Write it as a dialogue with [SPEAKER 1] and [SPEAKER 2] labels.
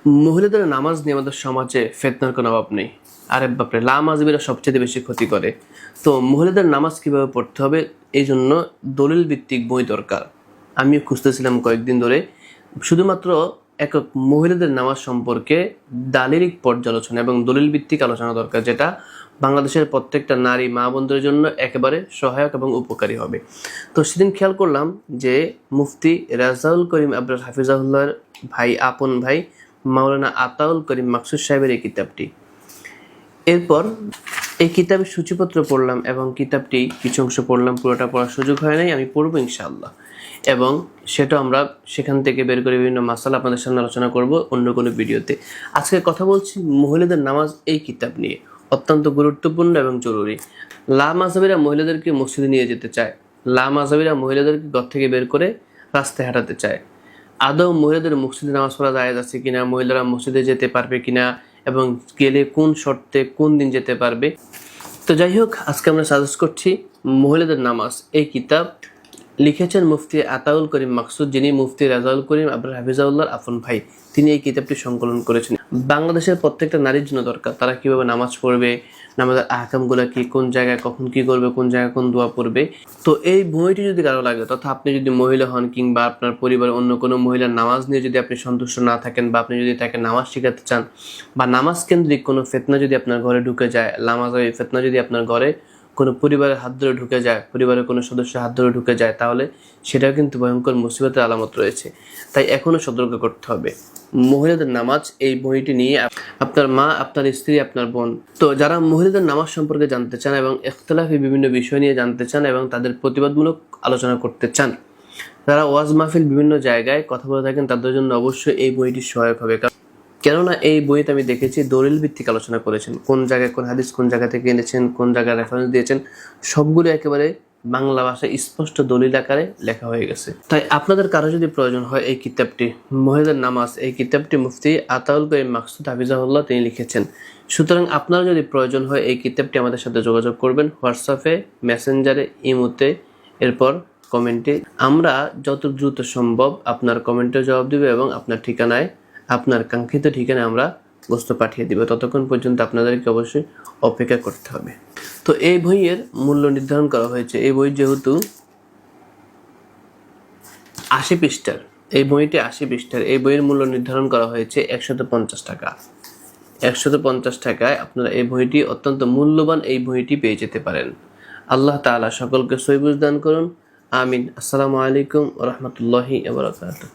[SPEAKER 1] মহিলাদের নামাজ নিয়ে আমাদের সমাজে ফিতনার কোনো অভাব নেই। আরে বাপরে, লামাজবিরা সবচেয়ে বেশি ক্ষতি করে। তো মহিলাদের নামাজ কিভাবে পড়তে হবে এই জন্য দলিল ভিত্তিক বই দরকার। আমিও খুঁজতেছিলাম কয়েকদিন ধরে শুধুমাত্র একক মহিলাদের নামাজ সম্পর্কে দালিলিক পর্যালোচনা এবং দলিল ভিত্তিক আলোচনা দরকার, যেটা বাংলাদেশের প্রত্যেকটা নারী মা বোনদের জন্য একেবারে সহায়ক এবং উপকারী হবে। তো সেদিন খেয়াল করলাম যে মুফতি রাজাউল করিম আবরার হাফিজাহুল্লাহর ভাই, আপন ভাই মাওলানা আতাউল করিম মাকসুদ সাহেবের এই কিতাবটি। এরপর এই কিতাবের সূচিপত্র পড়লাম এবং কিতাবটি কিছু অংশ পড়লাম, পুরোটা পড়ার সুযোগ হয় নাই, আমি পড়বো ইনশাআল্লাহ। এবং সেটা আমরা সেখান থেকে বের করে বিভিন্ন মাসালা আপনাদের সামনে আলোচনা করব অন্য কোনো ভিডিওতে। আজকে কথা বলছি মহিলাদের নামাজ এই কিতাব নিয়ে, অত্যন্ত গুরুত্বপূর্ণ এবং জরুরি। লামাযহাবীরা মহিলাদেরকে মসজিদে নিয়ে যেতে চায়, লামাযহাবীরা মহিলাদেরকে ঘর থেকে বের করে রাস্তায় হাঁটাতে চায়। আদৌ মহিলাদের মসজিদে নামাজ পড়া জায়েজ আছে কিনা, মহিলারা মসজিদে যেতে পারবে কিনা এবং গেলে কোন শর্তে কোন দিন যেতে পারবে। তো যাই হোক, আজকে আমরা সাজেস্ট করছি মহিলাদের নামাজ এই কিতাব। লিখেছেন মুফতি আতাউল করিম মাকসুদ, যিনি মুফতি রাজাউল করিম আবরার হাফিজাহুল্লাহর আপন ভাই। তিনি এই কিতাবটি সংকলন করেছেন। বাংলাদেশের প্রত্যেকটা নারীর জন্য দরকার, তারা কিভাবে নামাজ পড়বে, নামাজের আহকামগুলো কি, কোন জায়গায় কখন কি করবে, কোন জায়গায় কোন দোয়া পড়বে। তো এই বইটি যদি কারো লাগে, তথা আপনি যদি মহিলা হন কিংবা আপনার পরিবারের অন্য কোনো মহিলার নামাজ নিয়ে যদি আপনি সন্তুষ্ট না থাকেন, বা আপনি যদি তাকে নামাজ শেখাতে চান, বা নামাজ কেন্দ্রিক কোনো ফিতনা যদি আপনার ঘরে ঢুকে যায়, নামাজের ফিতনা যদি আপনার ঘরে কোনো পরিবারের হাত ধরে ঢুকে যায়, পরিবারের কোনো সদস্যের হাত ধরে ঢুকে যায়, তাহলে সেটাও কিন্তু ভয়ঙ্কর মুসিবতের আলামত রয়েছে। তাই এখনও সতর্ক করতে হবে। মহিলাদের নামাজ এই বইটি নিয়ে আপনার মা, আপনার স্ত্রী, আপনার বোন, তো যারা মহিলাদের নামাজ সম্পর্কে জানতে চান এবং ইখতিলাফি বিভিন্ন বিষয় নিয়ে জানতে চান এবং তাদের প্রতিবাদমূলক আলোচনা করতে চান, যারা ওয়াজ মাহফিল বিভিন্ন জায়গায় কথা বলে থাকেন, তাদের জন্য অবশ্যই এই বইটি সহায়ক হবে। কেননা এই বইতে আমি দেখেছি দলিল ভিত্তিক আলোচনা করেছেন, কোন জায়গায় কোন হাদিস কোন জায়গা থেকে এনেছেন, কোন জায়গায় রেফারেন্স দিয়েছেন, সবগুলো একেবারে বাংলা ভাষায় স্পষ্ট দলিল আকারে লেখা হয়ে গেছে। তাই আপনাদের কারো যদি প্রয়োজন হয় এই কিতাবটি মহিলাদের নামাজ, এই কিতাবটি মুফতি আতাউল করিম মাকসুদ হাফিজাহুল্লাহ তিনি লিখেছেন। সুতরাং আপনার যদি প্রয়োজন হয় এই কিতাবটি আমাদের সাথে যোগাযোগ করবেন হোয়াটসঅ্যাপে, মেসেঞ্জারে, ইমোতে, এরপর কমেন্টে। আমরা যত দ্রুত সম্ভব আপনার কমেন্টের জবাব দেব এবং আপনার ঠিকানায়, আপনার কাঙ্ক্ষিত ঠিকানায় আমরা গোস্ত পাঠিয়ে দিব। ততক্ষণ পর্যন্ত আপনাদেরকে অবশ্যই অপেক্ষা করতে হবে। তো এই বইয়ের মূল্য নির্ধারণ করা হয়েছে, এই বই যেহেতু 80 পৃষ্ঠার, এই বইটি 80 পৃষ্ঠার, এই বইয়ের মূল্য নির্ধারণ করা হয়েছে 150 টাকা। 150 টাকায় আপনারা এই বইটি, অত্যন্ত মূল্যবান এই বইটি পেয়ে যেতে পারেন। আল্লাহ তাআলা সকলকে সহিহ বুঝ দান করুন, আমিন। আসসালামু আলাইকুম ওয়া রাহমাতুল্লাহি ওয়া বারাকাতুহু।